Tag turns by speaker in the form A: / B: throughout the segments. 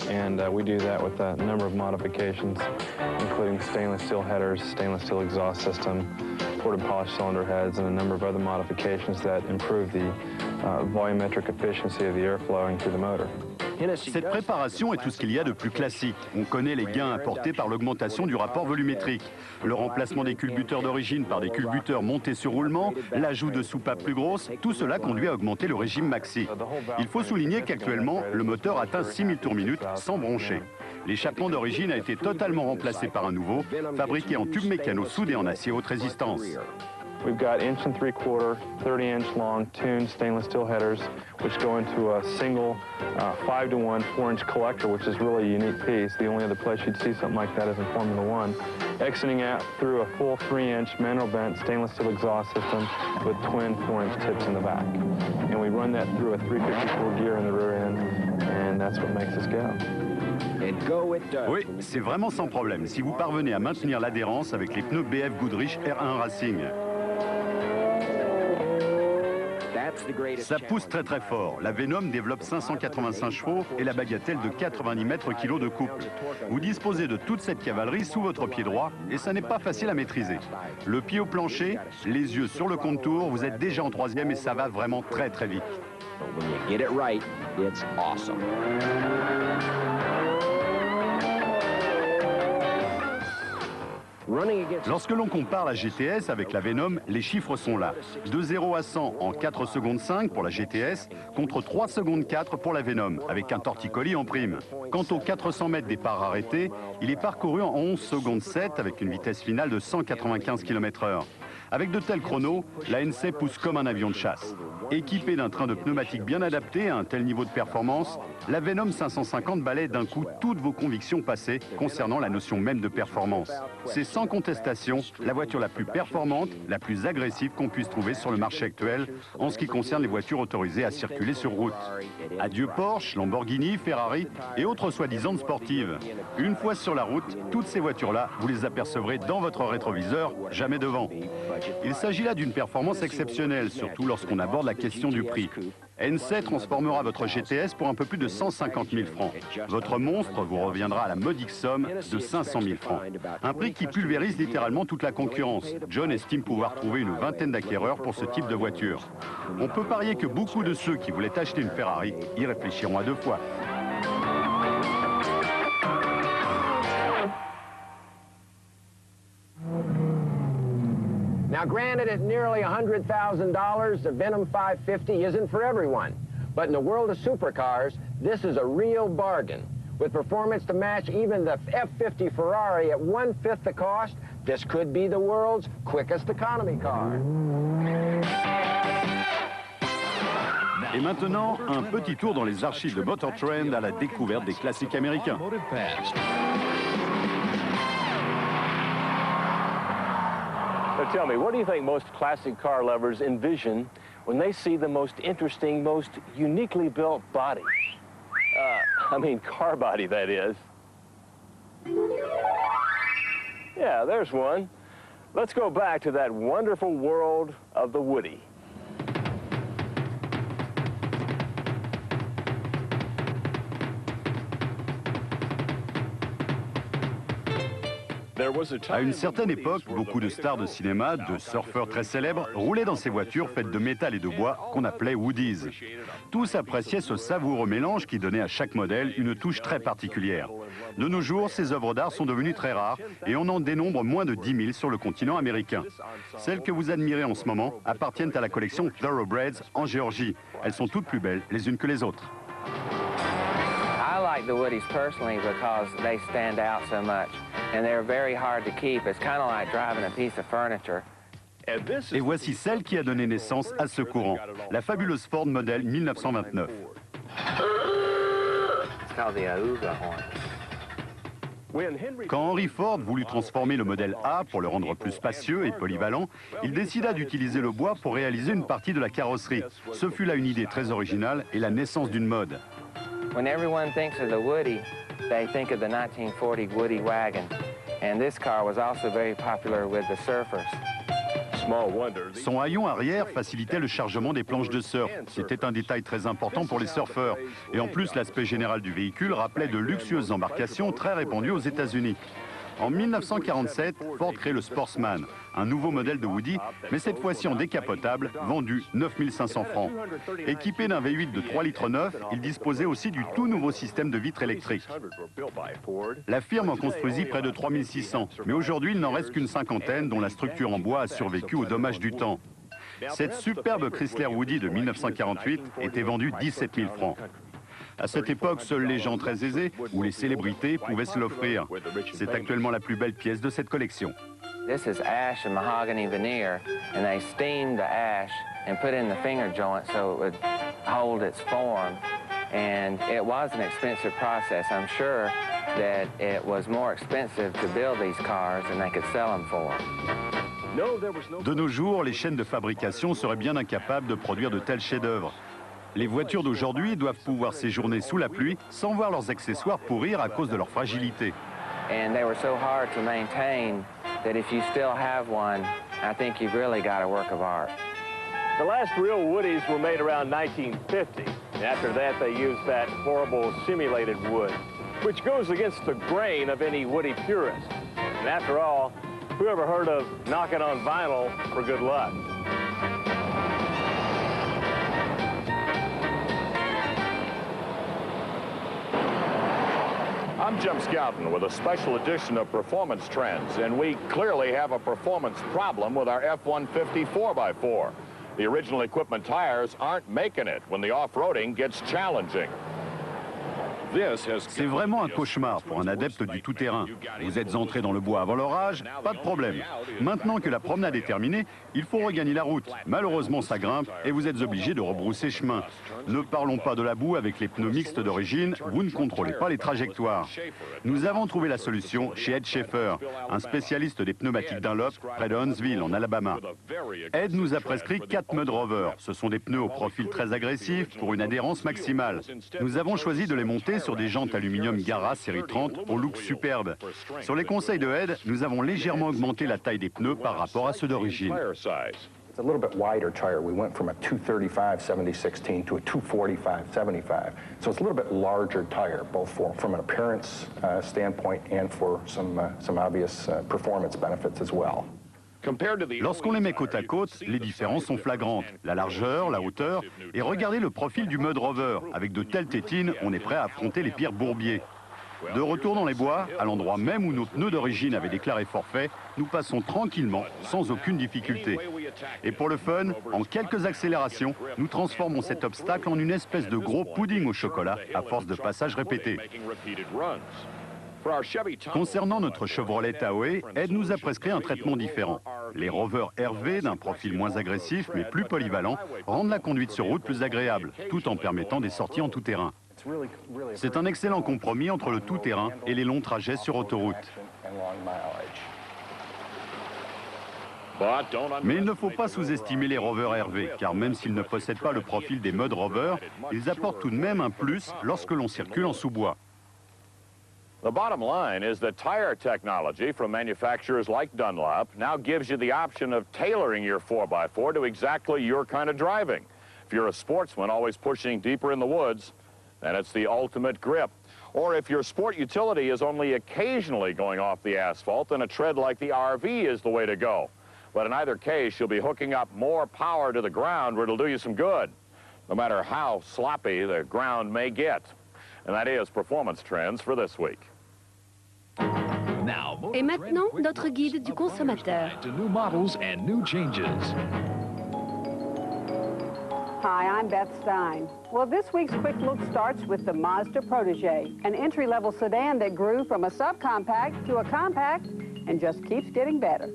A: And we do that with a number of modifications, including stainless steel headers, stainless steel exhaust system, ported polished cylinder heads, and a number of other modifications that improve the volumetric efficiency of the air flowing through the motor.
B: Cette préparation est tout ce qu'il y a de plus classique. On connaît les gains apportés par l'augmentation du rapport volumétrique, le remplacement des culbuteurs d'origine par des culbuteurs montés sur roulement, l'ajout de soupapes plus grosses, tout cela conduit à augmenter le régime maxi. Il faut souligner qu'actuellement, le moteur atteint 6000 tours minute sans broncher. L'échappement d'origine a été totalement remplacé par un nouveau, fabriqué en tube mécano soudé en acier haute résistance.
A: We've got 1 3/4, 30-inch long tuned stainless steel headers, which go into a single 5-to-1 4-inch collector, which is really a unique piece. The only other place you'd see something like that is in Formula One. Exiting out through a full 3-inch manual bent stainless steel exhaust system with twin 4-inch tips in the back. And we run that through a 354 gear in the rear end, and that's what makes us go.
B: Oui, c'est vraiment sans problème si vous parvenez à maintenir l'adhérence avec les pneus BF Goodrich R1 Racing. Ça pousse très très fort. La Venom développe 585 chevaux et la Bagatelle de 90 mètres kg de couple. Vous disposez de toute cette cavalerie sous votre pied droit et ça n'est pas facile à maîtriser. Le pied au plancher, les yeux sur le contour, vous êtes déjà en troisième et ça va vraiment très très vite. Lorsque l'on compare la GTS avec la Venom, les chiffres sont là. De 0 à 100 en 4 secondes 5 pour la GTS, contre 3 secondes 4 pour la Venom, avec un torticolis en prime. Quant aux 400 mètres départ arrêté, il est parcouru en 11 secondes 7 avec une vitesse finale de 195 km/h. Avec de tels chronos, la NC pousse comme un avion de chasse. Équipée d'un train de pneumatique bien adapté à un tel niveau de performance, la Venom 550 balaie d'un coup toutes vos convictions passées concernant la notion même de performance. C'est sans contestation la voiture la plus performante, la plus agressive qu'on puisse trouver sur le marché actuel en ce qui concerne les voitures autorisées à circuler sur route. Adieu Porsche, Lamborghini, Ferrari et autres soi-disant sportives. Une fois sur la route, toutes ces voitures-là, vous les apercevrez dans votre rétroviseur, jamais devant. Il s'agit là d'une performance exceptionnelle, surtout lorsqu'on aborde la question du prix. NC transformera votre GTS pour un peu plus de 150 000 francs. Votre monstre vous reviendra à la modique somme de 500 000 francs. Un prix qui pulvérise littéralement toute la concurrence. John estime pouvoir trouver une vingtaine d'acquéreurs pour ce type de voiture. On peut parier que beaucoup de ceux qui voulaient acheter une Ferrari y réfléchiront à deux fois.
C: Now, granted, at nearly $100,000, the Venom 550 isn't for everyone. But in the world of supercars, this is a real bargain. With performance to match even the F50 Ferrari at 1/5 the cost, this could be the world's quickest economy car.
B: Et maintenant, un petit tour dans les archives de Motor Trend à la découverte des classiques américains.
D: So tell me, what do you think most classic car lovers envision when they see the most interesting, most uniquely built body? I mean, car body, that is. Yeah, there's one. Let's go back to that wonderful world of the Woody.
B: À une certaine époque, beaucoup de stars de cinéma, de surfeurs très célèbres, roulaient dans ces voitures faites de métal et de bois qu'on appelait Woodies. Tous appréciaient ce savoureux mélange qui donnait à chaque modèle une touche très particulière. De nos jours, ces œuvres d'art sont devenues très rares et on en dénombre moins de 10 000 sur le continent américain. Celles que vous admirez en ce moment appartiennent à la collection Thoroughbreds en Géorgie. Elles sont toutes plus belles les unes que les autres.
E: I like the Woodies personally because they stand out so much and they're very hard to keep. It's kind of like driving a piece of furniture.
B: Et voici celle qui a donné naissance à ce courant, la fabuleuse Ford modèle 1929.
E: It's called the Ahuga horn.
B: Quand Henry Ford voulut transformer le modèle A pour le rendre plus spacieux et polyvalent, il décida d'utiliser le bois pour réaliser une partie de la carrosserie. Ce fut là une idée très originale et la naissance d'une mode.
E: When everyone thinks of the Woody, they think of the 1940 Woody wagon. And this car was also very popular with the surfers.
B: Son haillon arrière facilitait le chargement des planches de surf. C'était un détail très important pour les surfeurs. Et en plus, l'aspect général du véhicule rappelait de luxueuses embarcations très répandues aux États-Unis. En 1947, Ford crée le Sportsman, un nouveau modèle de Woody, mais cette fois-ci en décapotable, vendu 9 500 francs. Équipé d'un V8 de 3,9 litres, il disposait aussi du tout nouveau système de vitres électriques. La firme en construisit près de 3 600, mais aujourd'hui il n'en reste qu'une cinquantaine dont la structure en bois a survécu aux dommages du temps. Cette superbe Chrysler Woody de 1948 était vendue 17 000 francs. À cette époque, seuls les gens très aisés ou les célébrités pouvaient se l'offrir. C'est actuellement la plus belle pièce de cette collection.
E: This is ash and mahogany veneer, and they steamed the ash and put in the finger joint so it would hold its form. And it was an expensive process. I'm sure that it was more expensive to build these cars than they could sell them for.
B: De nos jours, les chaînes de fabrication seraient bien incapables de produire de tels chefs-d'œuvre. Les voitures d'aujourd'hui doivent pouvoir séjourner sous la pluie sans voir leurs accessoires pourrir à cause de leur fragilité.
E: And they were so hard to maintain that if you still have one, I think you've really got a work of art.
D: The last real Woodies were made around 1950. After that, they used that horrible simulated wood, which goes against the grain of any Woody purist. And after all, who ever heard of knocking on vinyl for good luck?
F: I'm Jim Scouten with a special edition of Performance Trends, and we clearly have a performance problem with our F-150 4x4. The original equipment tires aren't making it when the off-roading gets challenging.
B: C'est vraiment un cauchemar pour un adepte du tout-terrain. Vous êtes entré dans le bois avant l'orage, pas de problème. Maintenant que la promenade est terminée, il faut regagner la route. Malheureusement, ça grimpe et vous êtes obligé de rebrousser chemin. Ne parlons pas de la boue avec les pneus mixtes d'origine, vous ne contrôlez pas les trajectoires. Nous avons trouvé la solution chez Ed Schaefer, un spécialiste des pneumatiques Dunlop près de Huntsville, en Alabama. Ed nous a prescrit 4 Mud Rover. Ce sont des pneus au profil très agressif pour une adhérence maximale. Nous avons choisi de les monter sur des jantes aluminium Gara série 30 au look superbe. Sur les conseils de Ed, nous avons légèrement augmenté la taille des pneus par rapport à ceux d'origine.
G: It's a little bit wider tire. We went from a 235 70/16 to a 245 75. So it's a little bit larger tire, both from an appearance standpoint and for some obvious performance benefits as well.
B: Lorsqu'on les met côte à côte, les différences sont flagrantes. La largeur, la hauteur, et regardez le profil du Mud Rover. Avec de telles tétines, on est prêt à affronter les pires bourbiers. De retour dans les bois, à l'endroit même où nos pneus d'origine avaient déclaré forfait, nous passons tranquillement, sans aucune difficulté. Et pour le fun, en quelques accélérations, nous transformons cet obstacle en une espèce de gros pudding au chocolat à force de passages répétés. Concernant notre Chevrolet Tahoe, Ed nous a prescrit un traitement différent. Les Rover RV, d'un profil moins agressif mais plus polyvalent, rendent la conduite sur route plus agréable, tout en permettant des sorties en tout-terrain. C'est un excellent compromis entre le tout-terrain et les longs trajets sur autoroute. Mais il ne faut pas sous-estimer les Rover RV, car même s'ils ne possèdent pas le profil des Mud Rover, ils apportent tout de même un plus lorsque l'on circule en sous-bois.
F: The bottom line is that tire technology from manufacturers like Dunlop now gives you the option of tailoring your 4x4 to exactly your kind of driving. If you're a sportsman always pushing deeper in the woods, then it's the ultimate grip. Or if your sport utility is only occasionally going off the asphalt, then a tread like the RV is the way to go. But in either case, you'll be hooking up more power to the ground where it'll do you some good, no matter how sloppy the ground may get. And that is Performance Trends for this week.
H: Et maintenant, notre guide du consommateur.
I: Hi, I'm Beth Stein. Well, this week's Quick Look starts with the Mazda Protege, an entry-level sedan that grew from a subcompact to a compact and just keeps getting better.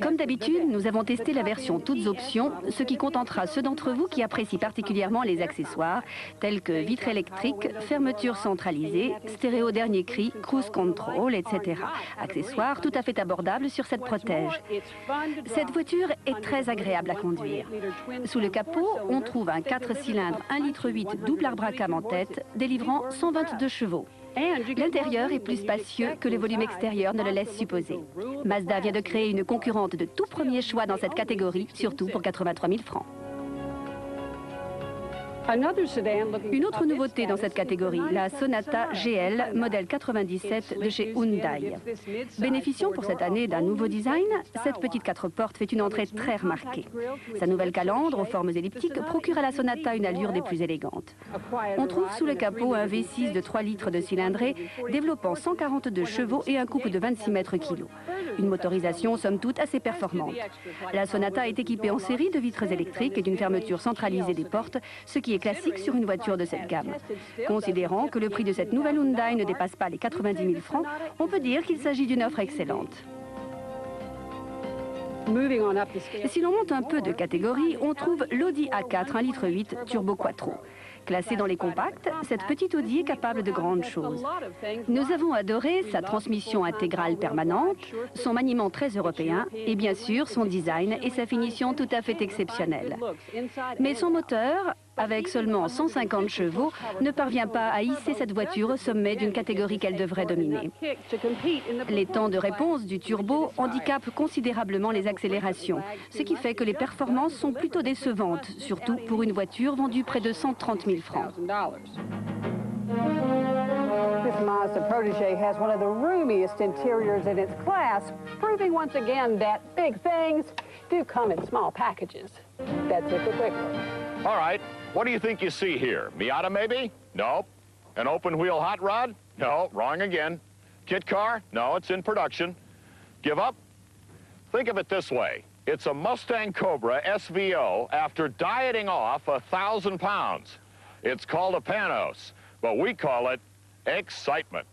H: Comme d'habitude, nous avons testé la version toutes options, ce qui contentera ceux d'entre vous qui apprécient particulièrement les accessoires, tels que vitres électriques, fermeture centralisée, stéréo dernier cri, cruise control, etc. Accessoires tout à fait abordables sur cette Protege. Cette voiture est très agréable à conduire. Sous le capot, on trouve un 4 cylindres 1,8 litre double arbre à cam en tête, délivrant 122 chevaux. L'intérieur est plus spacieux que le volume extérieur ne le laisse supposer. Mazda vient de créer une concurrente de tout premier choix dans cette catégorie, surtout pour 83 000 francs. Une autre nouveauté dans cette catégorie, la Sonata GL, modèle 97 de chez Hyundai. Bénéficiant pour cette année d'un nouveau design, cette petite 4 portes fait une entrée très remarquée. Sa nouvelle calandre aux formes elliptiques procure à la Sonata une allure des plus élégantes. On trouve sous le capot un V6 de 3 litres de cylindrée, développant 142 chevaux et un couple de 26 mètres kilos. Une motorisation somme toute assez performante. La Sonata est équipée en série de vitres électriques et d'une fermeture centralisée des portes, ce qui est classique sur une voiture de cette gamme. Considérant que le prix de cette nouvelle Hyundai ne dépasse pas les 90 000 francs, on peut dire qu'il s'agit d'une offre excellente. Si l'on monte un peu de catégorie, on trouve l'Audi A4 1,8 litre turbo quattro. Classée dans les compacts, cette petite Audi est capable de grandes choses. Nous avons adoré sa transmission intégrale permanente, son maniement très européen et bien sûr son design et sa finition tout à fait exceptionnelle. Mais son moteur, avec seulement 150 chevaux, ne parvient pas à hisser cette voiture au sommet d'une catégorie qu'elle devrait dominer. Les temps de réponse du turbo handicapent considérablement les accélérations, ce qui fait que les performances sont plutôt décevantes, surtout pour une voiture vendue près de 130 000 francs.
I: This Mazda Protege has one of the roomiest interiors in its class, proving once again that big things do come in small packages. That's it for Quick Look.
F: All right, what do you think you see here? Miata, maybe? Nope. An open-wheel hot rod? No, wrong again. Kit car? No, it's in production. Give up? Think of it this way. It's a Mustang Cobra SVO after dieting off 1,000 pounds. It's called a Panos, but we call it excitement.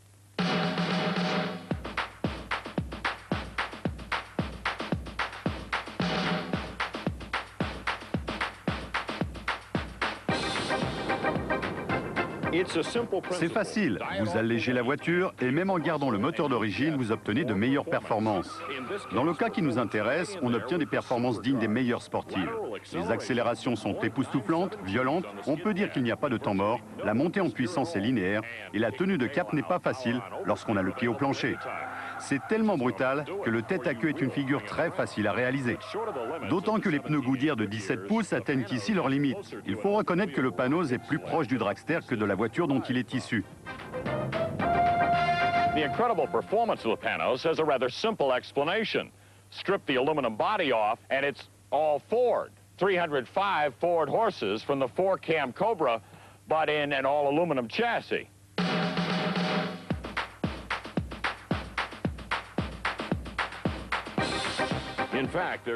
B: C'est facile, vous allégez la voiture et même en gardant le moteur d'origine, vous obtenez de meilleures performances. Dans le cas qui nous intéresse, on obtient des performances dignes des meilleurs sportives. Les accélérations sont époustouflantes, violentes, on peut dire qu'il n'y a pas de temps mort, la montée en puissance est linéaire et la tenue de cap n'est pas facile lorsqu'on a le pied au plancher. C'est tellement brutal que le tête-à-queue est une figure très facile à réaliser. D'autant que les pneus Goodyear de 17 pouces atteignent ici leurs limites. Il faut reconnaître que le Panos est plus proche du dragster que de la voiture dont il est issu.
F: The incredible performance of the Panos has a rather simple explanation. Strip the aluminum body off and it's all Ford. 305 Ford horses from the 4-cam Cobra, but in an all-aluminum chassis.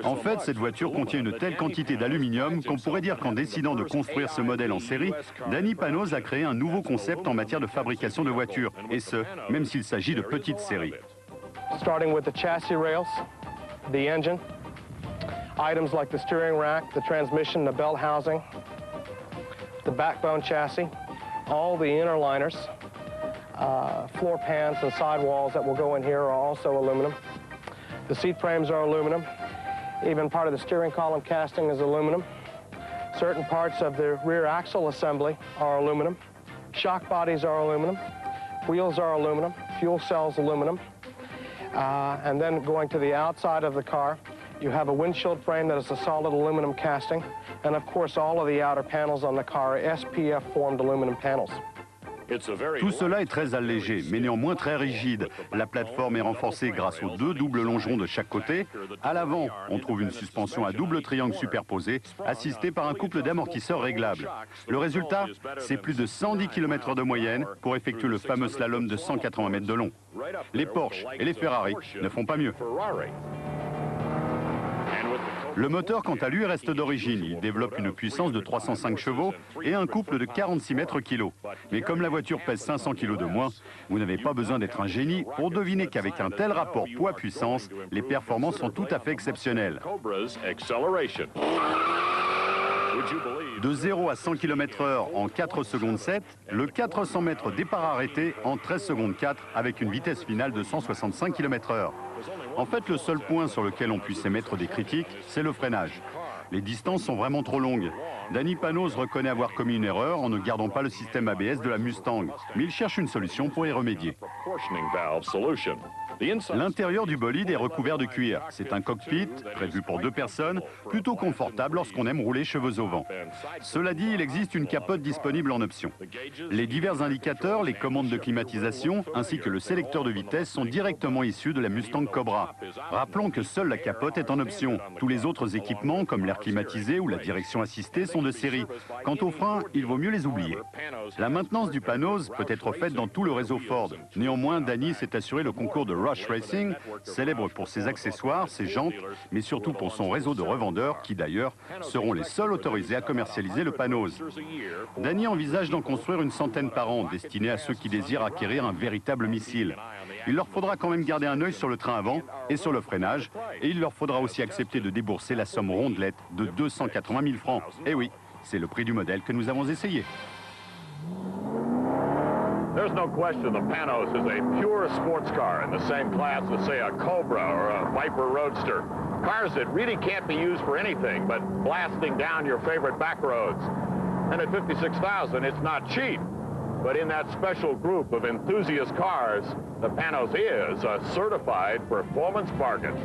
B: En fait, cette voiture contient une telle quantité d'aluminium qu'on pourrait dire qu'en décidant de construire ce modèle en série, Danny Panos a créé un nouveau concept en matière de fabrication de voitures, et ce, même s'il s'agit de petites séries.
A: Starting with the chassis rails, the engine, items like the steering rack, the transmission, the belt housing, the backbone chassis, all the inner liners, floor pans and sidewalls that will go in here are also aluminum. The seat frames are aluminum. Even part of the steering column casting is aluminum. Certain parts of the rear axle assembly are aluminum. Shock bodies are aluminum. Wheels are aluminum. Fuel cells aluminum. And then going to the outside of the car, you have a windshield frame that is a solid aluminum casting. And of course, all of the outer panels on the car are SPF formed aluminum panels.
B: Tout cela est très allégé, mais néanmoins très rigide. La plateforme est renforcée grâce aux 2 doubles longerons de chaque côté. À l'avant, on trouve une suspension à double triangle superposée, assistée par un couple d'amortisseurs réglables. Le résultat, c'est plus de 110 km/h de moyenne pour effectuer le fameux slalom de 180 mètres de long. Les Porsche et les Ferrari ne font pas mieux. Le moteur, quant à lui, reste d'origine. Il développe une puissance de 305 chevaux et un couple de 46 mètres kilos. Mais comme la voiture pèse 500 kilos de moins, vous n'avez pas besoin d'être un génie pour deviner qu'avec un tel rapport poids-puissance, les performances sont tout à fait exceptionnelles. De 0 à 100 km/h en 4 secondes 7, le 400 mètres départ arrêté en 13 secondes 4 avec une vitesse finale de 165 km/h. En fait, le seul point sur lequel on puisse émettre des critiques, c'est le freinage. Les distances sont vraiment trop longues. Danny Panos reconnaît avoir commis une erreur en ne gardant pas le système ABS de la Mustang, mais il cherche une solution pour y remédier. L'intérieur du bolide est recouvert de cuir. C'est un cockpit, prévu pour 2 personnes, plutôt confortable lorsqu'on aime rouler cheveux au vent. Cela dit, il existe une capote disponible en option. Les divers indicateurs, les commandes de climatisation, ainsi que le sélecteur de vitesse sont directement issus de la Mustang Cobra. Rappelons que seule la capote est en option. Tous les autres équipements, comme l'air climatisé ou la direction assistée, sont de série. Quant aux freins, il vaut mieux les oublier. La maintenance du Panos peut être faite dans tout le réseau Ford. Néanmoins, Danny s'est assuré le concours de Rush Racing, célèbre pour ses accessoires, ses jantes, mais surtout pour son réseau de revendeurs qui d'ailleurs seront les seuls autorisés à commercialiser le Panos. Danny envisage d'en construire une centaine par an, destinée à ceux qui désirent acquérir un véritable missile. Il leur faudra quand même garder un œil sur le train avant et sur le freinage, et il leur faudra aussi accepter de débourser la somme rondelette de 280 000 francs. Eh oui, c'est le prix du modèle que nous avons essayé.
F: There's no question the Panos is a pure sports car in the same class as, say, a Cobra or a Viper Roadster. Cars that really can't be used for anything but blasting down your favorite back roads. And at $56,000, it's not cheap. But in that special group of enthusiast cars, the Panos is a certified performance bargain.